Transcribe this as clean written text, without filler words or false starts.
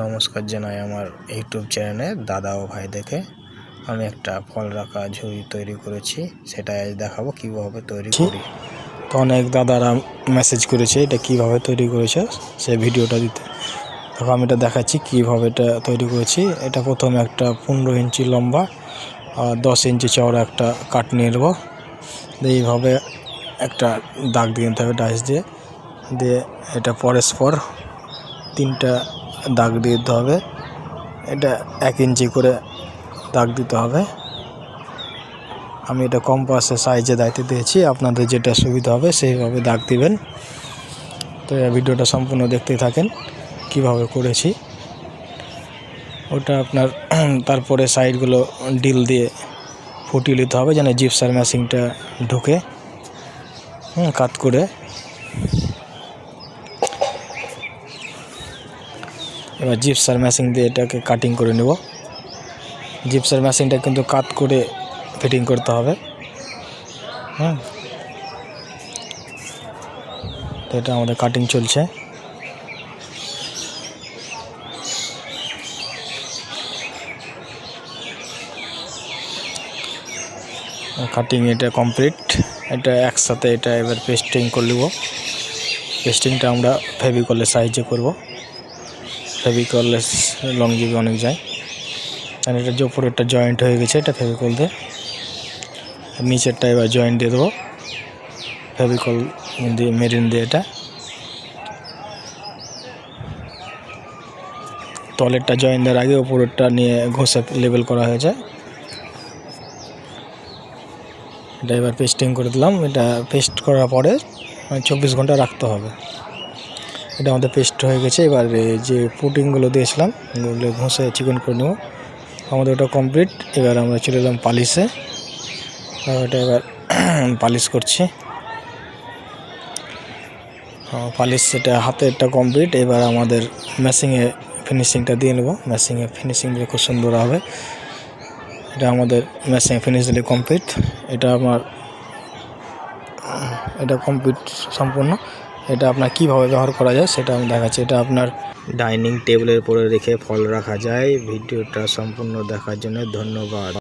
নমস্কার জানাই আমার ইউটিউব চ্যানেলে দাদা ও ভাই দেখে আমি একটা ফল রাখা ঝুড়ি তৈরি করেছি। সেটা আজ দেখাবো কিভাবে তৈরি করি। তো অনেক দাদারা মেসেজ করেছে এটা কিভাবে তৈরি করেছে সেই ভিডিওটা দিতে। তখন আমি এটা দেখাচ্ছি কিভাবে এটা তৈরি করেছি। এটা প্রথমে একটা 15 ইঞ্চি লম্বা আর 10 ইঞ্চি চওড়া একটা কাঠ নিয়ে নেব। এইভাবে একটা দাগ দিয়ে নিতে হবে ডাইস দিয়ে এটা পরস্পর 3টা দাগ দিতে হবে। এটা 1 ইঞ্চি করে দাগ দিতে হবে। আমি এটা কম্পাসের সাইজে দায়িত্ব দিয়েছি, আপনাদের যেটা সুবিধা হবে সেইভাবে দাগ দিবেন। তো এই ভিডিওটা সম্পূর্ণ দেখতে থাকেন কিভাবে করেছি ওটা আপনার। তারপরে সাইডগুলো ডিল দিয়ে ফুটিয়ে নিতে হবে যেন জিপসার ম্যাশিংটা ঢুকে কাট করে। এবার জিপসার ম্যাশিং দিয়ে এটাকে কাটিং করে নেব। জিপসার ম্যাশিংটা কিন্তু কাট করে ফিটিং করতে হবে। তো এটা আমাদের কাটিং চলছে। কাটিং এটা কমপ্লিট। এটা একসাথে এটা এবার পেস্টিং করে নেব। পেস্টিংটা আমরা ফেভিকলের সাহায্যে করব। ফেভিকলের লংজিভি অনেক যায়। আর এটা যে উপরেরটা জয়েন্ট হয়ে গেছে এটা ফেভিকল দিয়ে, নিচেরটা এবার জয়েন্ট দিয়ে দেবো ফেভিকল দিয়ে মেরিন দিয়ে। এটা তলেরটা জয়েন্ট দেওয়ার আগে উপরেরটা নিয়ে ঘষে লেবেল করা হয়েছে। এটা এবার পেস্টিং করে দিলাম। এটা পেস্ট করার পরে 24 ঘন্টা রাখতে হবে। এটা আমাদের পেস্ট হয়ে গেছে। এবার যে পুটিংগুলো দিয়েছিলাম ওগুলো ঘষে চিকন করে নেব। আমাদের ওটা কমপ্লিট। এবার আমরা চলে এলাম পালিশে। এটা এবার পালিশ করছি। পালিশ সেটা হাতেরটা কমপ্লিট। এবার আমাদের মেশিংয়ে ফিনিশিংটা দিয়ে নেব। মেশিংয়ে ফিনিশিং দিলে খুব সুন্দর হবে। এটা আমাদের মেশিং ফিনিশ দিলে কমপ্লিট। এটা কমপ্লিট সম্পূর্ণ। এটা আপনার কীভাবে ব্যবহার করা যায় সেটা আমি দেখাচ্ছি। এটা আপনার ডাইনিং টেবিলের উপরে রেখে ফল রাখা যায়। ভিডিওটা সম্পূর্ণ দেখার জন্য ধন্যবাদ।